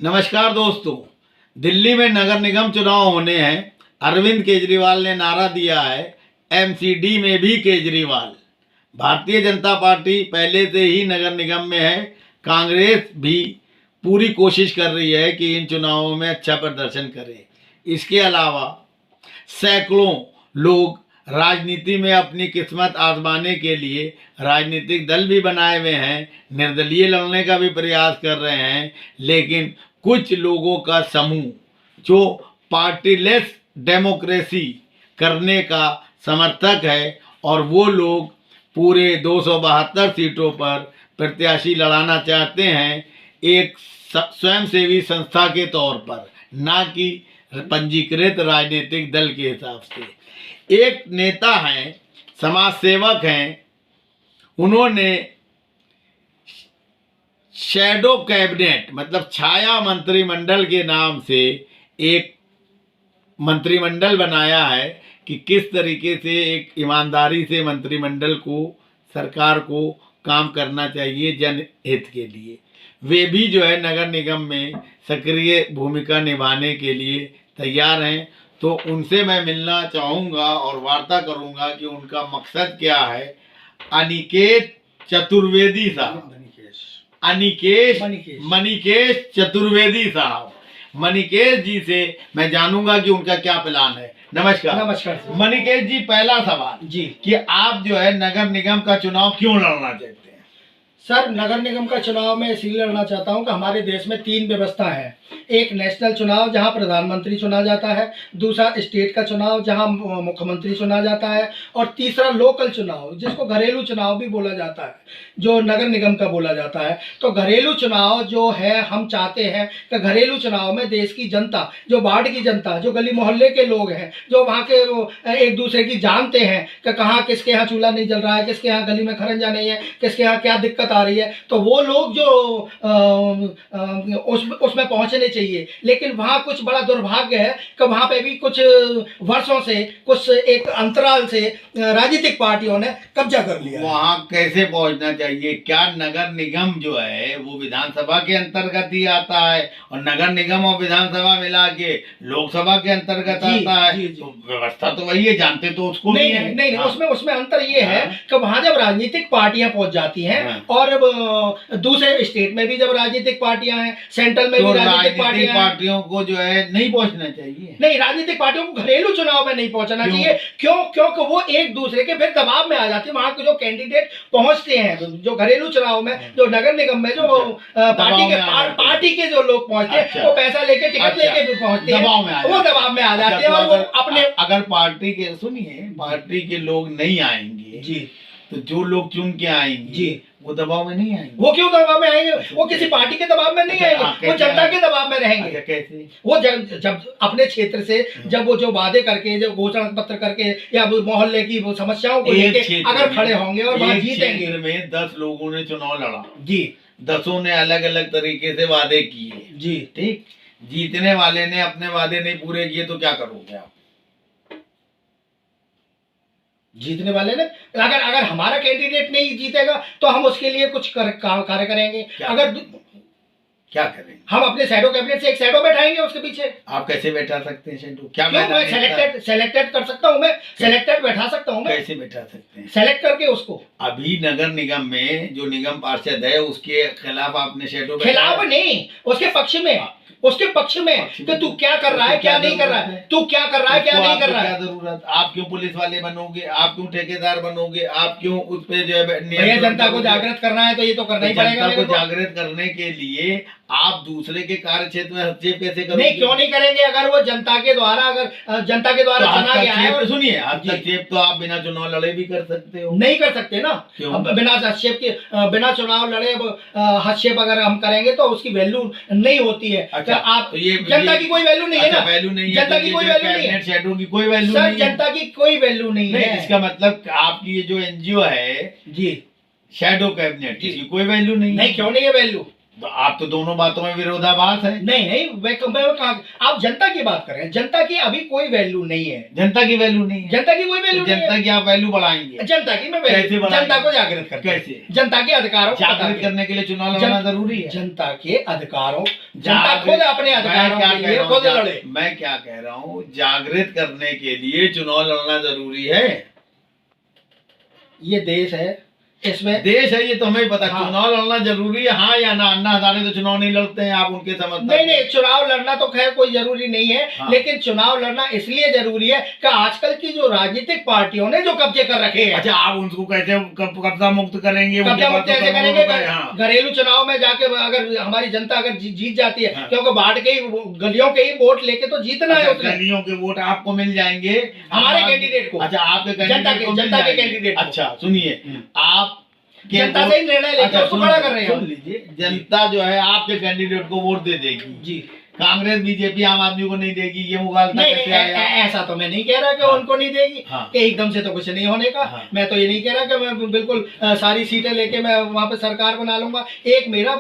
नमस्कार दोस्तों। दिल्ली में नगर निगम चुनाव होने हैं। अरविंद केजरीवाल ने नारा दिया है एमसीडी में भी केजरीवाल। भारतीय जनता पार्टी पहले से ही नगर निगम में है। कांग्रेस भी पूरी कोशिश कर रही है कि इन चुनावों में अच्छा प्रदर्शन करे। इसके अलावा सैकड़ों लोग राजनीति में अपनी किस्मत आजमाने के लिए राजनीतिक दल भी बनाए हुए हैं, निर्दलीय लड़ने का भी प्रयास कर रहे हैं। लेकिन कुछ लोगों का समूह जो पार्टीलेस डेमोक्रेसी करने का समर्थक है और वो लोग पूरे 272 सीटों पर प्रत्याशी लड़ाना चाहते हैं, एक स्वयंसेवी संस्था के तौर पर, ना कि पंजीकृत राजनीतिक दल के हिसाब से। एक नेता हैं, समाज सेवक हैं, उन्होंने शैडो कैबिनेट मतलब छाया मंत्रिमंडल के नाम से एक मंत्रिमंडल बनाया है कि किस तरीके से एक ईमानदारी से मंत्रिमंडल को, सरकार को काम करना चाहिए जनहित के लिए। वे भी जो है नगर निगम में सक्रिय भूमिका निभाने के लिए तैयार हैं। तो उनसे मैं मिलना चाहूँगा और वार्ता करूँगा कि उनका मकसद क्या है। अनिकेत चतुर्वेदी साहब, मणिकेश चतुर्वेदी साहब, मणिकेश जी से मैं जानूंगा कि उनका क्या प्लान है। नमस्कार। नमस्कार मणिकेश जी, पहला सवाल जी कि आप जो है नगर निगम का चुनाव क्यों लड़ना चाहते हैं? सर, नगर निगम का चुनाव मैं इसलिए लड़ना चाहता हूं कि हमारे देश में 3 व्यवस्था है। एक नेशनल चुनाव जहां प्रधानमंत्री चुना जाता है, दूसरा स्टेट का चुनाव जहां मुख्यमंत्री चुना जाता है, और तीसरा लोकल चुनाव जिसको घरेलू चुनाव भी बोला जाता है, जो नगर निगम का बोला जाता है। तो घरेलू चुनाव जो है, हम चाहते हैं कि घरेलू चुनाव में देश की जनता, जो वार्ड की जनता, जो गली मोहल्ले के लोग हैं, जो वहाँ के एक दूसरे की जानते हैं कि कहाँ किसके यहाँ चूल्हा नहीं जल रहा है, किसके यहाँ गली में खरंजा नहीं है, किसके यहाँ क्या दिक्कत आ रही है, तो वो लोग जो उसमें पहुंचने चाहिए। लेकिन वहाँ कुछ बड़ा दुर्भाग्य है कि वहाँ पे भी कुछ वर्षों से, कुछ एक अंतराल से राजनीतिक पार्टियों ने कब्जा कर लिया। वहाँ कैसे पहुंचना चाहिए? क्या नगर निगम जो है वो विधानसभा के अंतर्गत ही आता है और नगर निगम और विधानसभा मिला के लोकसभा के अंतर्गत आता है? तो व्यवस्था तो वही है, जानते तो उसको नहीं है। नहीं, उसमें अंतर ये है कि वहाँ जब राजनीतिक पार्टियां पहुंच जाती हैं और दूसरे स्टेट में भी जब राजनीतिक पार्टियां हैं, सेंट्रल में भी राजनीतिक पार्टियों को जो है नहीं पहुंचना चाहिए। नहीं, राजनीतिक पार्टियों को घरेलू चुनाव में नहीं पहुंचना चाहिए। क्योंकि वो एक दूसरे के फिर दबाव में आ जाती है। वहां के जो कैंडिडेट पहुंचते हैं, जो घरेलू चुनाव में, जो नगर निगम में जो पार्टी के जो लोग पहुंचते हैं, वो पैसा लेके, टिकट लेके भी पहुंचते हैं, वो दबाव में आ जाते हैं। और वो अपने, अगर पार्टी के, सुनिए, पार्टी के लोग नहीं आएंगे जी, तो जो लोग चुन के आएंगे जी, वो दबाव में नहीं आएंगे। वो क्यों दबाव में आएंगे? वो किसी पार्टी के दबाव में नहीं आएंगे, वो जनता के दबाव में रहेंगे। कैसे? वो जब अपने क्षेत्र से, जब वो जो वादे करके, जब घोषणा पत्र करके, या वो मोहल्ले की वो समस्याओं को लेके अगर खड़े होंगे और वहां जीतेंगे। में 10 लोगों ने चुनाव लड़ा जी, 10 ने अलग अलग तरीके से वादे किए जी, ठीक। जीतने वाले ने अपने वादे नहीं पूरे किए तो क्या करोगे आप? जीतने वाले ने, अगर हमारा कैंडिडेट नहीं जीतेगा तो हम उसके लिए कुछ कार्य करेंगे। अगर क्या करेंगे? हम अपने शैडो कैबिनेट से एक शैडो बैठाएंगे उसके पीछे। आप कैसे बैठा सकते हैं शैडो? क्या मैं सेलेक्टेड कर सकता हूँ, मैं सेलेक्टेड बैठा सकता हूँ। कैसे बैठा सकते हैं? सेलेक्ट करके उसको। अभी नगर निगम में जो निगम पार्षद है उसके खिलाफ आपने शैडो? खिलाफ नहीं, उसके पक्ष में, उसके पक्ष में कि तू क्या कर रहा है, क्या नहीं कर रहा है, तू क्या कर रहा है, क्या नहीं कर रहा है। क्या जरूरत? आप क्यों पुलिस वाले बनोगे? आप क्यों ठेकेदार बनोगे? आप क्यों उस पे जो है? भैया, जनता को जागृत करना है तो ये तो करना ही पड़ेगा। जनता को जागृत करने के लिए आप दूसरे के कार्य क्षेत्र में हस्तक्षेप कैसे करोगे? नहीं, क्यों नहीं करेंगे? अगर वो जनता के द्वारा, अगर जनता के द्वारा चुना गया है। तो सुनिए, हस्तक्षेप तो आप बिना चुनाव लड़े भी कर सकते हो। नहीं कर सकते ना, बिना हस्तक्षेप के, बिना चुनाव लड़े हस्तक्षेप अगर हम करेंगे तो उसकी वैल्यू नहीं होती है। अच्छा, आप तो ये जनता की कोई वैल्यू नहीं है ना? वैल्यू नहीं है, जनता की कोई वैल्यू नहीं है, शैडो की कोई वैल्यू नहीं है, जनता की कोई वैल्यू नहीं है। इसका मतलब आपकी ये जो एनजीओ है जी, शैडो कैबिनेट, इसकी कोई वैल्यू नहीं है। नहीं, क्यों नहीं है वैल्यू? तो आप तो दोनों बातों में विरोधाभास है। नहीं नहीं, आप जनता की बात कर रहे हैं। जनता की अभी कोई वैल्यू नहीं है। जनता की वैल्यू नहीं है। जनता की कोई तो वैल्यू नहीं जनता है। की आप वैल्यू बढ़ाएंगे। जनता की मैं कैसे वैल्यू, बढ़ाएंगे? जनता को जागृत करके। कैसे? जनता के अधिकारों को जागृत बता के। करने के लिए चुनाव लड़ना जरूरी है। जनता के अधिकारों, जनता खुद अपने अधिकारों के लिए खुद लड़े। मैं क्या कह रहा हूँ, जागृत करने के लिए चुनाव लड़ना जरूरी है। ये देश है, इसमें देश है, ये तो हमें पता। हाँ। चुनाव लड़ना जरूरी है, हाँ या ना? अन्ना हजारे तो चुनाव नहीं लड़ते हैं, आप उनके समर्थक? नहीं नहीं, चुनाव लड़ना तो खैर कोई जरूरी नहीं है। हाँ। लेकिन चुनाव लड़ना इसलिए जरूरी है कि आजकल की जो राजनीतिक पार्टियों ने जो कब्जे कर रखे हैं। अच्छा, आप उनको कैसे कब्जा मुक्त करेंगे? कब्जा मुक्त कैसे करेंगे? हाँ। घरेलू चुनाव में जाके अगर हमारी जनता अगर जीत जाती है, हाँ। क्योंकि बांट के ही गलियों के ही वोट लेके तो जीतना है अच्छा, उसने। गलियों के वोट आपको मिल जाएंगे, हमारे कैंडिडेट को। अच्छा, आपके जनता कैंडिडेट के, को मिल जनता के जाएंगे। कैंडिडेट को। अच्छा सुनिए, आप जनता से ही निर्णय लेके उसको खड़ा कर रहे हैं। सुन लीजिए, जनता जो है आपके कैंडिडेट को वोट दे देगी जी। कांग्रेस बीजेपी आम आदमी को नहीं देगी, ये मुगालता नहीं कैसे नहीं, आएगा? ऐसा तो मैं नहीं कह रहा कि हाँ। उनको नहीं देगी। हाँ। कि एकदम से तो कुछ नहीं होने का। हाँ। मैं तो ये नहीं कह रहा कि मैं बिल्कुल सारी सीटें लेके मैं वहां पे सरकार बना लूंगा। एक मेरा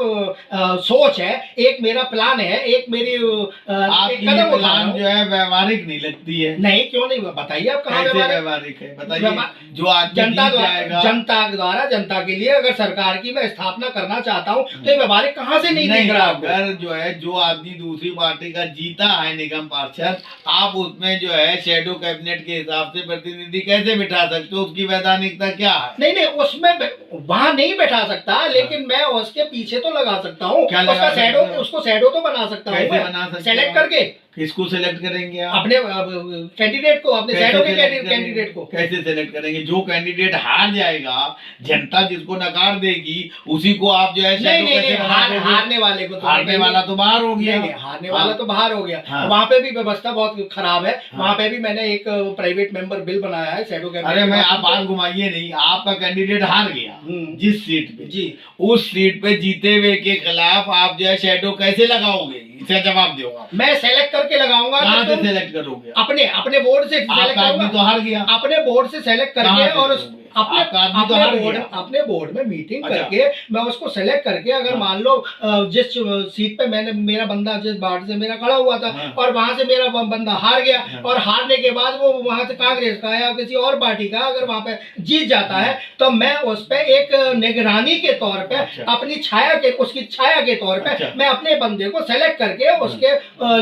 सोच है, एक मेरा प्लान है, एक मेरी आपकी कदम उठा रहा प्लान हूं। जो है व्यवहारिक नहीं लगती है। नहीं, क्यों नहीं? बताइए आप कहाँ कैसे व्यवहारिक? व्यवहारिक है बताइए। जो आदमी जनता जीत द्वारा, जाएगा, जनता द्वारा, जनता के लिए अगर सरकार की मैं स्थापना करना चाहता हूँ तो ये व्यवहारिक कहाँ से नहीं दिख रहा आपको? अगर जो है जो आदमी दूसरी पार्टी का जीता है निगम पार्षद, आप उसमें जो है शेडो कैबिनेट के हिसाब से प्रतिनिधि कैसे बिठा सकते हो? उसकी वैधानिकता क्या है? नहीं नहीं, उसमें वहां नहीं बैठा सकता, लेकिन मैं उसके पीछे तो लगा सकता हूँ। क्या लगा उसका सकते शैडो, हो? उसको शैडो तो बना सकता हूँ कैसे मैं, बना सकते सेलेक्ट हो? करके किसको सेलेक्ट करेंगे आप? अपने कैंडिडेट को, अपने कैसे शैडो के select करेंगे? कैंडिडेट को। कैसे सेलेक्ट करेंगे? जो कैंडिडेट हार जाएगा, जनता जिसको नकार देगी, उसी को आप जो है नहीं shadow नहीं कैसे नहीं, बना दोगे? हारने वाले को तो हारने वाला तो बाहर हो नहीं गया। नहीं, हारने वाला तो बाहर हो गया। हाँ। वहाँ पे भी व्यवस्था बहुत खराब है। हाँ। वहाँ पे भी मैंने एक प्राइवेट मेंबर बिल बनाया है शैडो कैबिनेट। अरे मैं आप बात घुमाइए नहीं, आपका कैंडिडेट हार गया जिस सीट पे, जी, उस सीट पे जीते हुए के खिलाफ आप जो है शेडो कैसे लगाओगे? इसका जवाब दो आप। मैं सेलेक्ट करके लगाऊंगा। कहाँ तो से सेलेक्ट करोगे? अपने अपने बोर्ड से सेलेक्ट आपका आदमी करूंगा। तो हार गया। अपने बोर्ड से सेलेक्ट कहाँ करके से और करोगे? अपने आपका आदमी तो अपने हार बोर्ड, गया। अपने बोर्ड में मीटिंग अच्छा। करके मैं उसको सेलेक्ट करके, अगर हाँ। मान लो जिस सीट पे मैंने, मेरा बंदा जिस वार्ड से मेरा खड़ा हुआ था, हाँ। और वहां से मेरा बंदा हार गया, हाँ। और हारने के बाद वो वहां से कांग्रेस का या किसी और पार्टी का अगर वहां पे जीत जाता है, तो मैं उस पे एक निगरानी के तौर पे, अच्छा। अपनी छाया के, उसकी छाया के तौर पे अच्छा। मैं अपने बंदे को सेलेक्ट करके उसके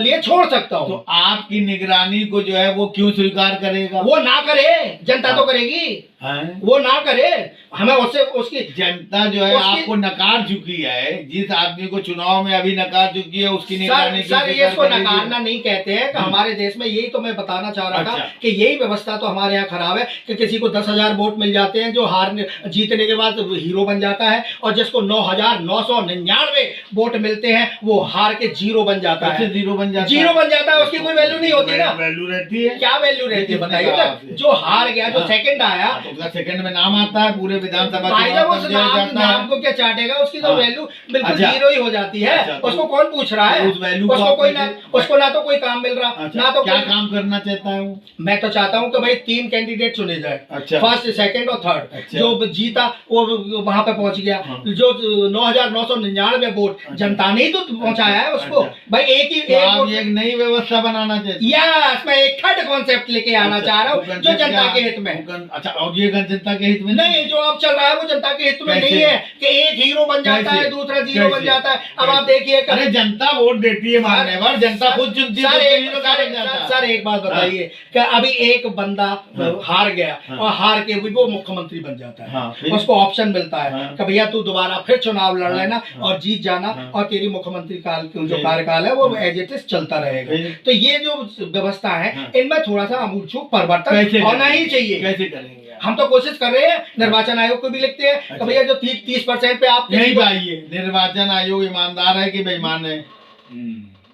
लिए छोड़ सकता हूँ। तो आपकी निगरानी को जो है वो क्यों स्वीकार करेगा? वो ना करे, जनता हाँ। तो करेगी। हैं? वो ना करे, हमें उससे उसकी जनता जो है उसकी- आपको नकार चुकी है। जिस आदमी को चुनाव में अभी नकार चुकी है, उसकी सर निगरानी क्यों सर ये स्वीकार इसको करेगी? नकारना नहीं कहते हैं कि हमारे देश में, यही तो मैं बताना चाह रहा था अच्छा। कि यही व्यवस्था तो हमारे यहाँ खराब है कि किसी को 10,000 वोट मिल जाते हैं, जो हारने जीतने के बाद हीरो बन जाता है, और जिसको 9,999 वोट मिलते हैं वो हार के जीरो बन जाता कैसे है। जीरो बन जाता जीरो बन जाता है, उसकी कोई वैल्यू नहीं होती ना। वैल्यू रहती है। क्या वैल्यू रहती है किसने बताइए? कहा तो आपसे? जो हार गया, जो हाँ। सेकंड आया, तो उसका सेकंड में नाम आता है, पूरे विधानसभा भाई चुनाव जब तक उस जो है नाम जाता है। नाम को क्या चाटेगा, उसकी तो हाँ। वैल्यू बिल्कुल अच्छा। जीरो ही हो जाती है। अच्छा, तो उसको कौन पूछ रहा है? उस वैल्यू को उसको आप कोई ना, कैसे- उसको ना तो कोई काम मिल रहा, अच्छा, ना तो क्या कोई। काम करना चाहता है वो? मैं तो चाहता हूँ कि भाई 3 कैंडिडेट चुने जाए, अच्छा। फर्स्ट, सेकंड और थर्ड। अच्छा। जो जीता वो वहां पे पहुंच गया। हाँ। जो 9,999 वोट अच्छा। जनता ने ही तो पहुंचाया है उसको। अच्छा। भाई एक ही तो एक आप वोट ये से- एक नई व्यवस्था बनाना चाहते हैं? यस, मैं एक थर्ड कॉन्सेप्ट लेके आना अच्छा, चाह रहा वो हूँ, जो concept जनता क्या- के हित में है। अच्छा, और ये जनता के हित में नहीं, जो अब चल रहा है वो जनता के हित में कैसे? नहीं है कि एक हीरो बन जाता कैसे? है, दूसरा जीरो बन कैसे? जाता है। अब आप कैसे? देखिए अरे जनता वोट देती है मानने पर, जनता खुद चुनती है, सर तो एक हीरो क्या बन जाता है? सर एक बात बताइए कि अभी एक बंदा हाँ। हार गया, हाँ। और हार के भी वो मुख्यमंत्री बन जाता है। हाँ, फिर? उसको ऑप्शन मिलता है हाँ। कि भैया तू दोबारा फिर चुनाव लड़ हाँ। लेना हाँ। और जीत जाना, हाँ। और तेरी मुख्यमंत्री काल की जो फिर? कार्यकाल है वो हाँ। एज इट इज चलता रहेगा। फिर? तो ये जो व्यवस्था है, हाँ। इनमें थोड़ा सा अमूलचूक परिवर्तन कैसे होना ही करेंगे? चाहिए। कैसे करेंगे आप? हम तो कोशिश कर रहे हैं, निर्वाचन आयोग को भी लिखते हैं कि अच्छा। भैया जो 30% पे आप नहीं भाई, निर्वाचन आयोग ईमानदार है कि बेईमान है?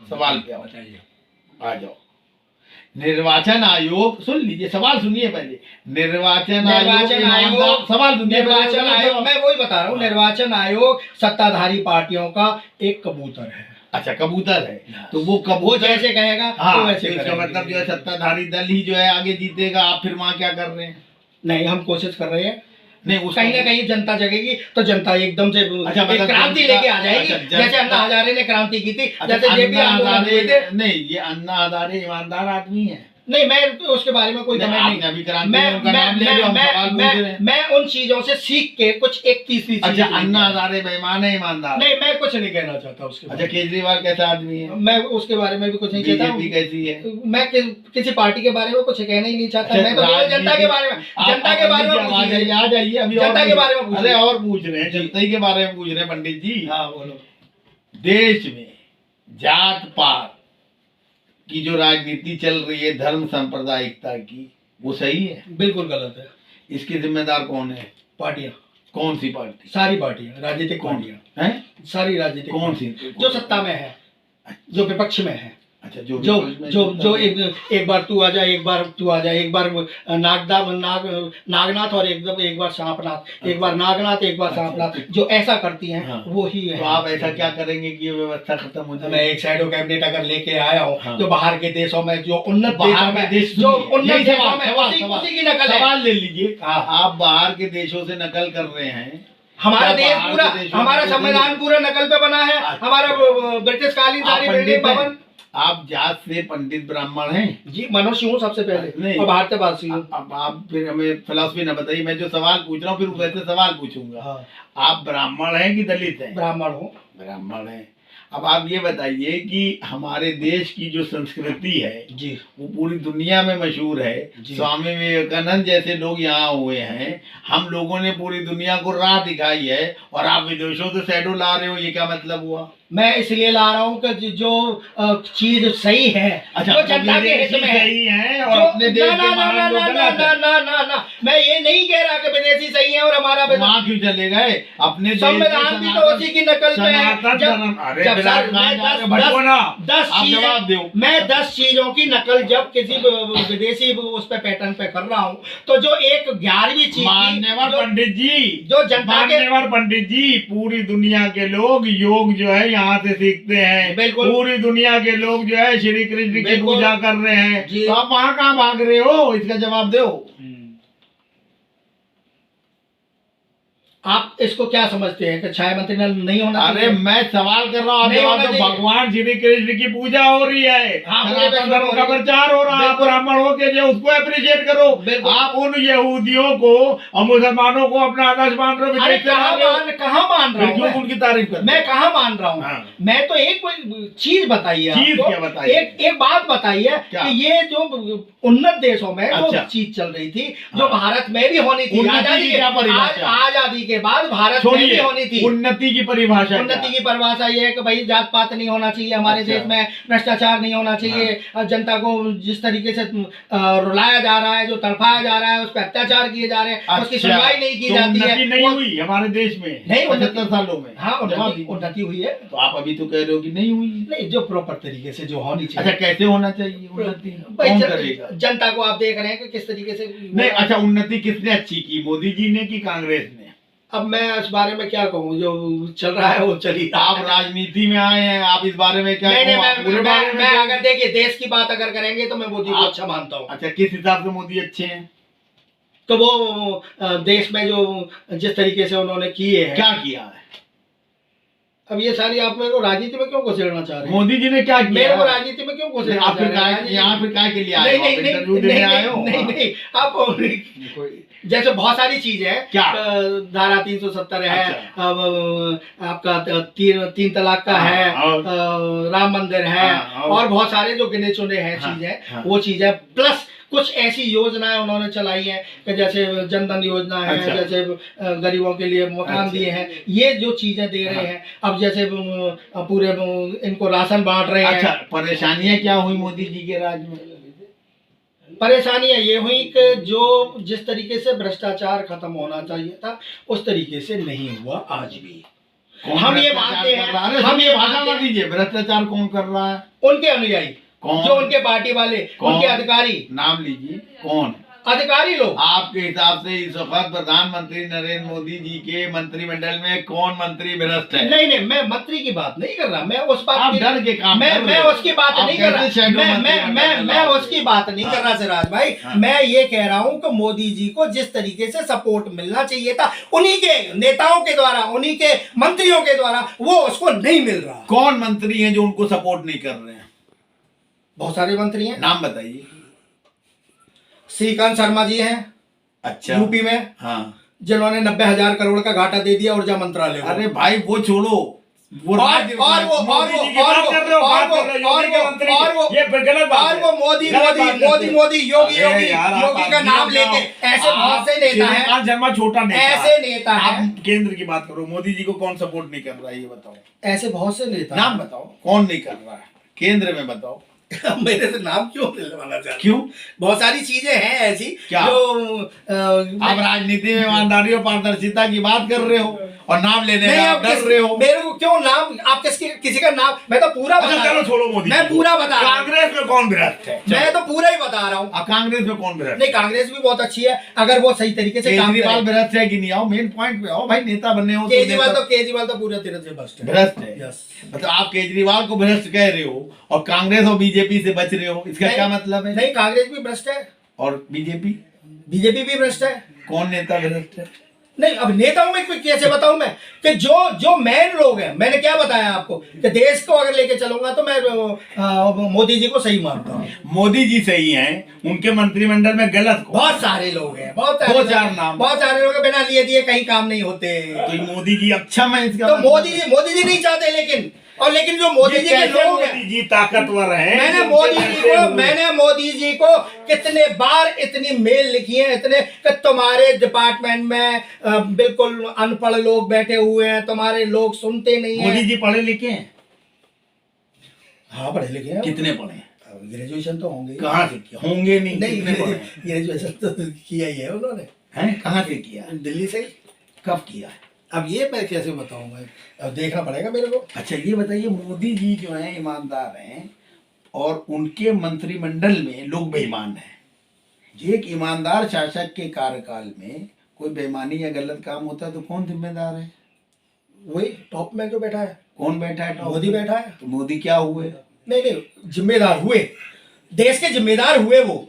सवाल क्या बताइए। आ जाओ। निर्वाचन आयोग, सुन लीजिए, सवाल सुनिए पहले। निर्वाचन आयोग सवाल सुनिए। निर्वाचन आयोग, मैं वही बता रहा हूँ, हाँ। निर्वाचन आयोग सत्ताधारी पार्टियों का एक कबूतर है। अच्छा, कबूतर है, तो वो वो कबूतर जैसे कहेगा हाँ, तो तो वैसे इसका करेंगे। मतलब जो है सत्ताधारी दल ही जो है आगे जीतेगा। आप फिर वहां क्या कर रहे हैं? नहीं, हम कोशिश कर रहे हैं। नहीं, उसका- कहीं ना कहीं जनता जगेगी तो जनता एकदम से अच्छा, एक मतलब क्रांति जनता- लेके आ जाएगी। अच्छा, जैसे अन्ना हजारे ने क्रांति की थी, अच्छा, जैसे जेपी अन्ना आंदोलन हुए थे। हजारे नहीं, ये अन्ना हजारे ईमानदार आदमी है। नहीं, मैं उसके बारे में कोई कमेंट नहीं। आपने अभी क्रांति में उनका नाम ले लिया, हम सवाल पूछ रहे हैं। मैं उन चीजों से सीख के कुछ एक तीसरी चीज अच्छा, लेके अन्ना आया। हजारे बेईमान है, ईमानदार? नहीं, मैं कुछ नहीं कहना चाहता उसके बारे अच्छा, केजरीवाल कैसा आदमी है? में। मैं उसके बारे में भी कुछ नहीं कहता। बीजेपी कैसी है? मैं किसी पार्टी के बारे में कुछ कहना ही नहीं चाहता। अच्छा, मैं तो केवल राजनीति- जनता के बारे में आप- जनता के बारे में पंडित जी, पूछ रहे हैं। आ जाइए अभी जनता के बारे में पूछ अरे रहे हैं। और पूछ रहे हैं, जनता ही के बारे में पूछ रहे हैं पंडित जी। हाँ, बोलो। देश में जात पात की जो राजनीति चल रही है, धर्म सांप्रदायिकता की, वो सही है? बिल्कुल गलत है। इसके जिम्मेदार कौन है? पार्टियां, कौन सी पार्टी? सारी पार्टियां, राजनीतिक पार्टियां, हैं? सारी राजनीतिक कौन पार्टियां, सी? जो सत्ता में है, जो विपक्ष में है, अच्छा, जो जो एक बार तू आ जाए, एक बार तू आ जाए, एक बार नागनाथ और एक बार सांपनाथ, एक बार नागनाथ, एक बार अच्छा, सांपनाथ, जो ऐसा करती हैं हाँ। वो ही है। तो आप ऐसा क्या करेंगे कि ये व्यवस्था खत्म हो जाए? मैं एक शैडो कैबिनेट अगर लेके आया हूँ, हाँ। जो बाहर के देशों में, जो उन्नत बाहर देशों के में, देश जो सुनिए, उन्नत यही देशों सवाल- में सवाल- उसी सवाल- उसी की नकल है। सवाल ले लीजिए। हाँ। आप बाहर के देशों से नकल कर रहे हैं। हमारा क्या देश बाहर पूरा, के देशों हमारा में संविधान पूरा नकल पे बना है। अच्छा। हमारा ब्रिटिश कालीन आप सारी पंडित बिल्डिंग हैं? भवन। आप जात से पंडित ब्राह्मण हैं? जी, मनुष्य हूँ सबसे पहले नहीं। और भारतीयवासी हूँ। अब आप फिर हमें फिलॉसफी ना बताइए, मैं जो सवाल पूछ रहा हूँ फिर वैसे सवाल पूछूंगा। हाँ, आप ब्राह्मण हैं कि दलित हैं? ब्राह्मण हूँ। ब्राह्मण हैं। अब आप ये बताइए कि हमारे देश की जो संस्कृति है जी, वो पूरी दुनिया में मशहूर है। जी। स्वामी विवेकानंद जैसे लोग यहाँ हुए हैं, हम लोगों ने पूरी दुनिया को राह दिखाई है, और आप विदेशों से शैडो ला रहे हो, ये क्या मतलब हुआ? मैं इसलिए ला रहा हूँ कि जो चीज सही है, अच्छा, जो जनता के हित में है, सही है और जो अपने देश के महान लोग गलत है। ना, मैं ये नहीं कह रहा कि विदेशी सही है और हमारा वहाँ क्यों चले गए? अपने देश में संविधान भी तो उसी की नकल पे है। सनातन धर्म, अरे जब बिलाल सर, खान मैं जा रहे हो, भटको ना। आप जवाब दो। मैं 10 चीजों की नकल जब किसी विदेशी उस पे पैटर्न पे कर रहा हूँ, तो जो एक 11वीं चीज मान्यवर पंडित जी, जो जनता के, मान्यवर पंडित जी, पूरी दुनिया के लोग योग जो है यहाँ से सीखते हैं। बिल्कुल। पूरी दुनिया के लोग जो है श्री कृष्ण की बिल्कुल। पूजा कर रहे हैं। जी। तो आप वहाँ कहाँ भाग रहे हो? इसका जवाब दो। आप इसको क्या समझते हैं कि छाया मंत्री नहीं होना अरे चाहिए? मैं सवाल कर रहा हूँ, आप नहीं जवाब होना दो। चाहिए। भगवान श्री कृष्ण की पूजा हो रही है, हाँ, पूरे सनातन विश्व धर्म में का हो रही है। प्रचार हो रहा है। आप बिल्कुल। ब्राह्मण हो के जो उसको अप्रिशिएट करो। बिल्कुल। आप उन यहूदियों को और मुसलमानों को अपना आदर्श मान रहे हो, अरे विदेश से ला रहे हो। कहाँ मान रहा फिर क्यों हूँ उनकी तारीफ कर? मैं कहाँ मान रहा हूँ? हाँ। मैं तो एक कोई चीज बताइए, चीज आपको। क्या बताइए? एक बात बताइए क्या? कि ये जो उन्नत देशों में जो अच्छा। चीज चल रही थी, जो हाँ। भारत में भी होनी थी, उन्नति आजादी की के क्या परिभाषा? आजादी के बाद भारत में भी छोड़िए, होनी थी। उन्नति की परिभाषा उन्नति की परिभाषा ये है कि भाई जात पात नहीं होना चाहिए हमारे अच्छा। देश में, भ्रष्टाचार नहीं होना चाहिए, जनता को जिस तरीके से रुलाया जा रहा है, जो तड़पाया जा रहा है, उस पर अत्याचार किए जा रहे हैं, उसकी अच्छा, सुनवाई नहीं की तो जाती उन्नति है। नहीं वो- हुई हमारे देश में नहीं, उन्नति- 75 सालों में? हाँ, जवाब उन्नति दीजिए। उन्नति हुई है। तो आप अभी तो कह रहे हो कि नहीं हुई। नहीं, जो प्रॉपर तरीके से जो होनी चाहिए। अच्छा, कैसे होना चाहिए उन्नति? भाई, कौन करेगा? जनता को आप देख रहे हैं कि किस तरीके से नहीं, अच्छा, उन्नति किसने अच्छी की, मोदी जी ने कि कांग्रेस ने? अब मैं इस बारे में क्या कहूँ, जो चल रहा है वो चली रहा आप है। राजनीति में आए हैं, आप इस बारे में क्या नहीं, कहूँ? आप पूरे बारे में मैं क्या- अगर देखिए देश की बात अगर करेंगे तो मैं मोदी को आप- अच्छा मानता हूँ। अच्छा, किस हिसाब से मोदी अच्छे हैं? तो वो देश में जो जिस तरीके से उन्होंने किए हैं, क्या किया है? अब ये सारी आप मेरे को राजनीति में क्यों घुसेड़ना चाह रहे हैं? मोदी जी ने क्या मेरे किया? को राजनीति में क्यों घुसेड़ना आप चाह फिर रहे हैं? काय- यहाँ फिर काय के लिए आए नहीं हो? नहीं आप नहीं इंटरव्यू देने आए हो? नहीं हाँ। नहीं आप जैसे बहुत सारी चीजें हैं। क्या? धारा 370 है, अच्छा। आपका तीन तलाक का हाँ, है, और- राम मंदिर है, हाँ, और बहुत सारे जो गिने चुने हैं हाँ, चीजें, हाँ। वो चीजें प्लस कुछ ऐसी योजनाएं उन्होंने चलाई हैं कि जैसे जनधन योजना है, अच्छा। जैसे गरीबों के लिए मकान अच्छा। दिए हैं, ये जो चीजें दे रहे हाँ। हैं। अब जैसे पूरे इनको राशन बांट रहे अच्छा, हैं। परेशानियां क्या हुई मोदी जी के राज में? परेशानियां ये हुई कि जो जिस तरीके से भ्रष्टाचार खत्म होना चाहिए था उस तरीके से नहीं हुआ आज भी। कौन हम ये भ्रष्टाचार मानते कर हैं, रहा है? हम ये भाषा मानते मत हैं। दीजिए, भ्रष्टाचार कौन कर रहा है? उनके अनुयायी, कौन? जो उनके पार्टी वाले, कौन? उनके अधिकारी, नाम लीजिए, कौन? अधिकारी लोग। आपके हिसाब से इस वक्त प्रधानमंत्री नरेंद्र मोदी जी के मंत्रिमंडल में कौन मंत्री भ्रष्ट है? नहीं नहीं, मैं मंत्री की बात नहीं कर रहा, मैं उस बात आप डर के काम कर रहे मैं हो। उसकी बात आप नहीं कर कैसे रहा, shadow मैं मंत्रिमंडल मैं चलाओगे? उसकी बात नहीं कर रहा सिराज भाई। हाँ। मैं ये कह रहा हूं कि मोदी जी को जिस तरीके से सपोर्ट मिलना चाहिए था उन्हीं के नेताओं के द्वारा, उन्हीं के मंत्रियों के द्वारा, वो उसको नहीं मिल रहा। कौन मंत्री हैं जो उनको सपोर्ट नहीं कर रहे हैं? बहुत सारे मंत्री हैं, नाम बताइए। श्रीकांत शर्मा जी हैं अच्छा, यूपी में, हाँ। जिन्होंने 90,000 करोड़ का घाटा दे दिया ऊर्जा मंत्रालय को। अरे भाई वो छोड़ो, वो और राज्य वो और वो मोदी जी की बात कर रहे हो, बात कर रहे हो, योगी के मंत्री की। और वो ये गलत बात और है। वो मोदी गलत मोदी बात करते मोदी हो। मोदी योगी अरे योगी यार, आप योगी का आदमी नाम हो लेके जाओ। ऐसे बहुत से आप नेता हैं, श्रीकांत शर्मा छोटा नेता है। ऐसे नेता हैं, आप केंद्र की बात करो, मोदी जी को कौन सपोर्ट नहीं कर रहा है ये बताओ। ऐसे बहुत से नेता हैं। नाम बताओ, कौन नहीं कर रहा है केंद्र में? बताओ। मेरे से नाम क्यों दिलवाना चाहते? क्यों? बहुत सारी चीजें हैं ऐसी क्या? जो आप राजनीति में ईमानदारी और पारदर्शिता की बात कर रहे हो और नाम लेने में नहीं, आप डर रहे हो। मेरे को क्यों नाम, आप किसी का नाम, मैं तो पूरा अच्छा बता रहा चलो हूं। छोड़ो मोदी मैं जी को। पूरा बता रहा हूं। कांग्रेस में कौन भ्रष्ट है? मैं तो पूरा ही बता रहा हूँ। कांग्रेस में कौन भ्रष्ट? नहीं, कांग्रेस भी बहुत अच्छी है अगर वो सही तरीके से काम केजरीवाल करे। भ्रष्ट है कि नहीं? आओ मेन पॉइंट पे आओ भाई, नेता बनने हो केजरीवाल तो पूरे तरह से भ्रष्ट है। भ्रष्ट है। यस। मतलब आप केजरीवाल को भ्रष्ट कह रहे हो और कांग्रेस और बीजेपी से बच रहे हो, इसका नहीं, क्या मतलब है? नहीं, कांग्रेस भी भ्रष्ट है, और बीजेपी? बीजेपी भी भ्रष्ट है। कौन नेता भ्रष्ट है? नहीं, अब नेताओं में कैसे बताऊं मैं कि जो मेन लोग हैं, मैंने क्या बताया आपको कि देश को अगर लेके चलूंगा तो मैं मोदी जी को सही मानता हूँ। मोदी जी सही हैं, उनके मंत्रिमंडल में गलत कौन? बहुत सारे लोग हैं, बहुत दो चार नाम। बहुत सारे लोग हैं, बिना लिए दिए कहीं काम नहीं होते। तो ये मोदी जी अच्छा, मैं इसका तो मतलब- मोदी जी नहीं चाहते, लेकिन जो मोदी जी के कैसे लोग हैं, मोदी जी ताकतवर हैं? मैंने उनके मोदी जी को कितने बार इतनी मेल लिखी है, इतने कि तुम्हारे डिपार्टमेंट में बिल्कुल अनपढ़ लोग बैठे हुए हैं, तुम्हारे लोग सुनते नहीं मोदी हैं। जी पढ़े लिखे हैं? हाँ, पढ़े लिखे हैं। कितने पढ़े हैं? ग्रेजुएशन तो होंगे ही। कहाँ से किया? होंगे नहीं, नहीं, कितने पढ़े हैं? ग्रेजुएशन तो किया ही है उन्होंने। हैं? कहाँ से किया? दिल्ली से ही। कब किया है? अब ये मैं कैसे बताऊंगा, अब देखना पड़ेगा मेरे को। अच्छा ये बताइए, मोदी जी जो हैं ईमानदार हैं और उनके मंत्रिमंडल में लोग बेईमान हैं। एक ईमानदार शासक के कार्यकाल में कोई बेईमानी या गलत काम होता है तो कौन जिम्मेदार है? वही टॉप में जो बैठा है, कौन बैठा है? मोदी बैठा है। तो मोदी क्या हुए? नहीं, जिम्मेदार हुए, देश के जिम्मेदार हुए वो।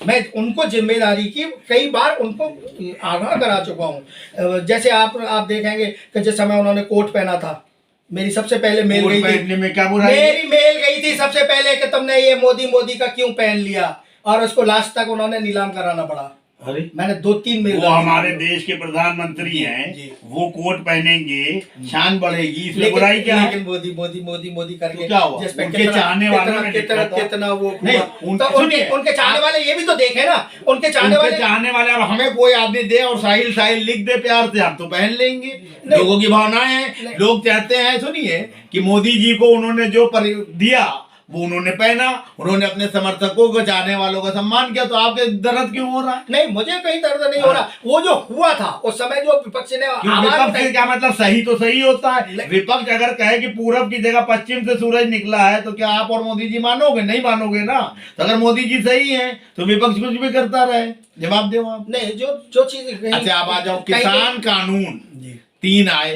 मैं उनको जिम्मेदारी की कई बार उनको आगाह करा चुका हूँ। जैसे आप देखेंगे कि जिस समय उन्होंने कोट पहना था, मेरी सबसे पहले मेल कोट गई पहनने थी, में क्या बुराई है? मेरी मेल गई थी सबसे पहले कि तुमने ये मोदी का क्यों पहन लिया, और उसको लास्ट तक उन्होंने नीलाम कराना पड़ा। अरे मैंने 2-3 मेल वो हमारे देश के प्रधानमंत्री जी। हैं, वो कोट पहनेंगे, शान बढ़ेगी, इसमें लेकिन बुराई क्या है? लेकिन मोदी करके तो क्या हुआ? जिस पे उनके कितना- चाहने वालों कितना- ने कितना देखा था। कितना वो नहीं, हुआ। उनके- तो सुनिए, उनके चाहने वाले ये भी तो देखे ना, उनके चाहने उनके वाले चाहने वाले, अब हमें कोई आदमी दे और साहिल लिख दे प्यार से, हम तो पहन लेंगे। नहीं। लोगों की भावनाएं हैं, नहीं। लोग चाहते हैं, सुनिए, कि मोदी जी को उन्होंने जो दिया वो उन्होंने पहना, उन्होंने अपने समर्थकों को, चाहने वालों का सम्मान किया, तो आपके दर्द क्यों हो रहा है? नहीं, मुझे कहीं दर्द नहीं हो रहा। वो जो हुआ था उस समय, जो विपक्ष ने क्यों? आवाज विपक्ष उठाई, से क्या मतलब? सही तो सही होता है। नहीं। विपक्ष अगर कहे कि पूरब की जगह पश्चिम से सूरज निकला है तो क्या आप और मोदी जी मानोगे? नहीं मानोगे ना। तो अगर मोदी जी सही है तो विपक्ष कुछ भी करता रहे। जवाब दो आप। नहीं, जो चीज अच्छा आप आ जाओ, किसान कानून 3 आए,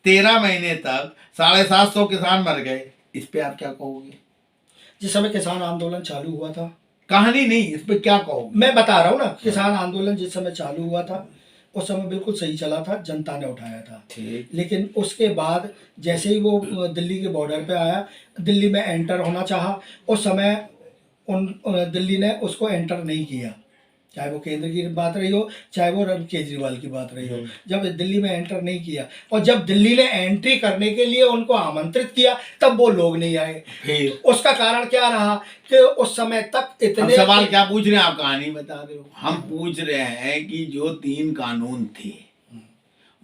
13 महीने तक 750 किसान मर गए, इस पे आप क्या कहोगे? जिस समय किसान आंदोलन चालू हुआ था, कहानी नहीं, इस पे क्या कहोगे? मैं बता रहा हूँ ना, किसान आंदोलन जिस समय चालू हुआ था उस समय बिल्कुल सही चला था, जनता ने उठाया था। ठीक। लेकिन उसके बाद जैसे ही वो दिल्ली के बॉर्डर पे आया, दिल्ली में एंटर होना चाहा, उस समय दिल्ली ने उसको एंटर नहीं किया, चाहे वो केंद्र की बात रही हो, चाहे वो केजरीवाल की बात रही हो। जब दिल्ली में एंटर नहीं किया, और जब दिल्ली ने एंट्री करने के लिए उनको आमंत्रित किया, तब वो लोग नहीं आए। फिर उसका कारण क्या रहा कि उस समय तक हम इतने सवाल क्या पूछ रहे हैं? आप कहानी बता रहे हो। हम पूछ रहे हैं कि जो 3 कानून थे,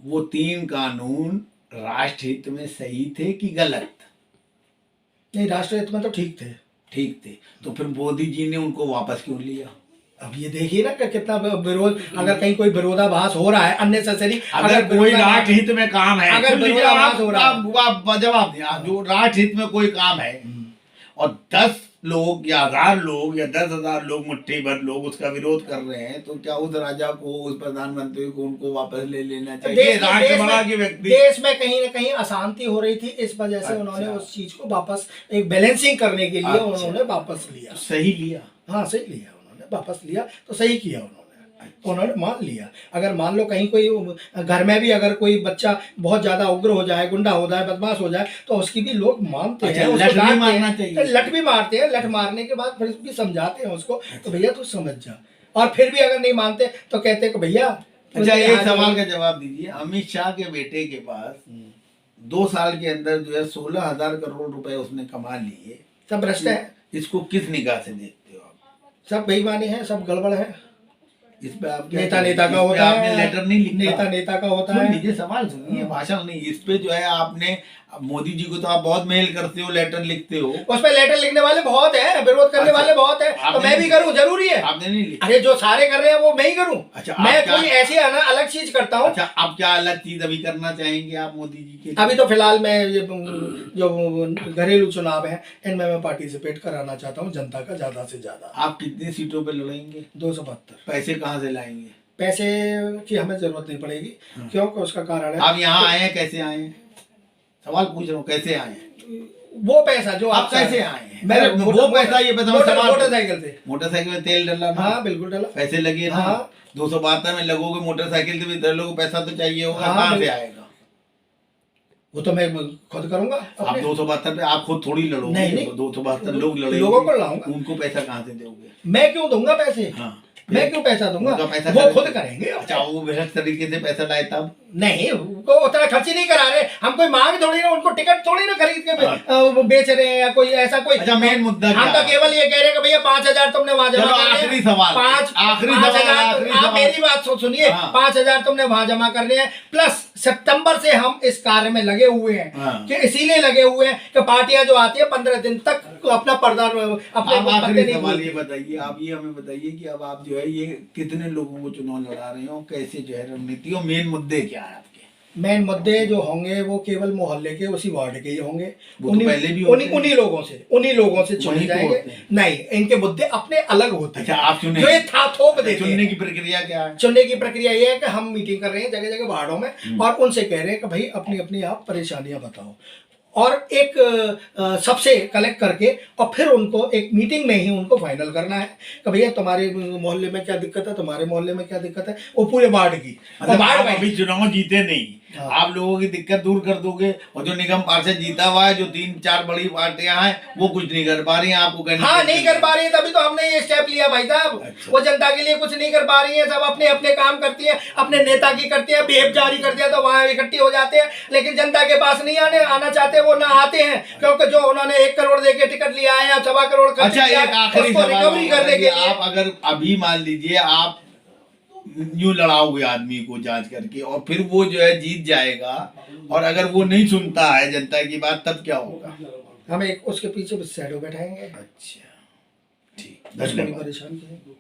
वो 3 कानून राष्ट्रहित में सही थे कि गलत? नहीं, राष्ट्रहित में तो ठीक थे। ठीक थे, तो फिर मोदी जी ने उनको वापस क्यों लिया? अब ये देखिए ना कि कितना विरोध, अगर कहीं कोई विरोधाभास हो रहा है अननेसेसरी, अगर कोई राष्ट्रहित में काम है, अगर सुन लीजिए, विरोधाभास हो रहा है। आप जवाब दें। जो राष्ट्रहित में कोई काम है और 10 लोग या 1000 लोग या 10,000 लोग, मुट्ठी भर लोग उसका विरोध कर रहे हैं, तो क्या उस राजा को, उस प्रधानमंत्री को उनको वापस ले लेना चाहिए? राष्ट्रपति के व्यक्ति देश में कहीं ना कहीं अशांति हो रही थी, इस वजह से उन्होंने उस चीज को वापस एक बैलेंसिंग करने के लिए उन्होंने वापस लिया। सही लिया। हाँ सही लिया, उन्होंने वापस लिया तो सही किया उन्होंने। उन्होंने मान लिया। अगर मान लो कहीं कोई घर में भी अगर कोई बच्चा बहुत ज्यादा उग्र हो जाए, गुंडा हो जाए, बदमाश हो जाए, तो उसकी भी लोग मानते हैं, उसको लठ भी डांटते मारना हैं, चाहिए। लठ भी मारते हैं। लठ मारने के बाद फिर भी समझाते हैं उसको, तो भैया तू समझ जा। और फिर भी अगर नहीं मानते तो कहते हैं कि भैया। अच्छा, एक सवाल का जवाब दीजिए। अमित शाह के बेटे के पास 2 साल के अंदर जो है 16,000 करोड़ रुपए उसने कमा लिए। सब भ्रष्ट है, इसको किस निगाह से देखते हो आप? सब बेईमानी है, सब गड़बड़ है। इस पे आप नेता नेता का होता है, आपने लेटर नहीं लिखा? नेता नेता का होता सुन है। लीजिए, सवाल सुनिए, भाषण नहीं। इस पे जो है आपने, मोदी जी को तो आप बहुत मेल करते हो, लेटर लिखते हो। उस पे लेटर लिखने वाले बहुत हैं, विरोध करने वाले बहुत हैं, तो मैं भी करूं, जरूरी है। आपने नहीं लिखा? अरे जो सारे कर रहे हैं वो मैं ही करूं। अच्छा, मैं कोई ऐसी अलग चीज करता हूं। अच्छा, आप क्या अलग चीज अभी करना चाहेंगे आप मोदी जी के? अभी तो फिलहाल मैं ये जो घरेलू चुनाव है इनमें मैं पार्टिसिपेट कराना चाहता हूं, जनता का ज्यादा से ज्यादा। आप कितनी सीटों पे लड़ेंगे? 272। पैसे कहाँ से लाएंगे? पैसे की हमें जरूरत नहीं पड़ेगी, क्योंकि उसका कारण है। आप यहाँ आए हैं, कैसे आए हैं? सवाल पूछ रहा हूँ, कैसे आए हैं? वो पैसा जो आप कैसे आए हैं? मैं वो पैसा, ये पैसा मोटरसाइकिल से। मोटरसाइकिल में तेल डला ना? हाँ बिल्कुल डला। पैसे लगे ना? हाँ। 272 में लगोगे, मोटरसाइकिल से भी डलोगे, पैसा तो चाहिए होगा। हाँ, कहाँ से आएगा? वो तो मैं खुद करूंगा। आप 272 पे आप खुद थोड़ी लड़ोगे। नहीं। 272 लोग लड़ेंगे, लोगों को लाऊंगा। उनको पैसा कहाँ से दोगे? मैं क्यों दूंगा पैसे? हाँ, मैं क्यों पैसा दूंगा? उनका पैसा वो खर्च- खुद करेंगे। अच्छा, वो भ्रष्ट तरीके से पैसा लाए तब? नहीं, वो उतना खर्च ही नहीं करा रहे। हम कोई मांग थोड़ी ना, उनको टिकट थोड़ी ना खरीद के वो बेच रहे हैं, या कोई ऐसा कोई। अच्छा, मेन मुद्दा हम तो केवल ये कह रहे हैं कि भैया 5,000 तुमने वहां जमा चलो, करने हैं। आखिरी सवाल। 5,000 आप मेरी बात सुनिए। हाँ। 5,000 तुमने वहां जमा करने हैं, प्लस सितंबर से हम इस कार्य में लगे हुए हैं। हाँ। कि इसीलिए लगे हुए हैं कि पार्टियां जो आती है 15 दिन तक अपना पर्दा अपने आप आखिरी पत्ते नहीं सवाल खोलती। ये बताइए, आप ये हमें बताइए कि अब आप जो है ये कितने लोगों को चुनाव लड़ा रहे हो, कैसे जो है रणनीति और मेन मुद्दे क्या है आपके? मेन मुद्दे जो होंगे वो केवल मोहल्ले के, उसी वार्ड के ही होंगे। वो तो पहले भी होते हैं। उन्हीं लोगों से चुने वहीं तो जाएंगे। होते हैं। नहीं, इनके मुद्दे अपने अलग होते हैं। अच्छा, आप चुने। जो ये थोप देते चुनने हैं। की प्रक्रिया क्या है? चुनने की प्रक्रिया ये है कि हम मीटिंग कर रहे हैं जगह जगह वार्डों में, और उनसे कह रहे हैं कि भाई अपनी अपनी आप परेशानियां बताओ, और एक सबसे कलेक्ट करके और फिर उनको एक मीटिंग में ही उनको फाइनल करना है कि भैया तुम्हारे मोहल्ले में क्या दिक्कत है, तुम्हारे मोहल्ले में क्या दिक्कत है, वो पूरे वार्ड की। और मतलब वार्ड आप में अभी चुनाव जीते नहीं, हाँ। आप लोगों की दिक्कत दूर कर दोगे, और जो निगम पार्षद जीता हुआ है, जो 3-4 बड़ी पार्टियां हैं, वो कुछ नहीं कर पा रही हैं आपको कहने। हाँ, नहीं कर पा रही है, तभी तो हमने ये स्टेप लिया भाई साहब। अच्छा। वो जनता के लिए कुछ नहीं कर पा रही है, सब अपने अपने काम करती है, अपने नेता की करती है, बेब जारी कर दिया तो वहां इकट्ठी हो जाते हैं, लेकिन जनता के पास नहीं आना चाहते, वो ना आते हैं, क्योंकि जो उन्होंने 1 करोड़ दे के टिकट लिया है या 1.25 करोड़ खर्च अच्छा, किया एक है, आखिरी उसको सवाल रिकवरी करने के लिए। आप अगर अभी मान लीजिए आप यूं लड़ाओगे आदमी को जांच करके, और फिर वो जो है जीत जाएगा, और अगर वो नहीं सुनता है जनता की बात, तब क्या होगा? हम एक उसके पीछे शैडो बैठाएंगे। अच्छा, ठीक, उसको नहीं धन्यवाद। परेशान करेंगे।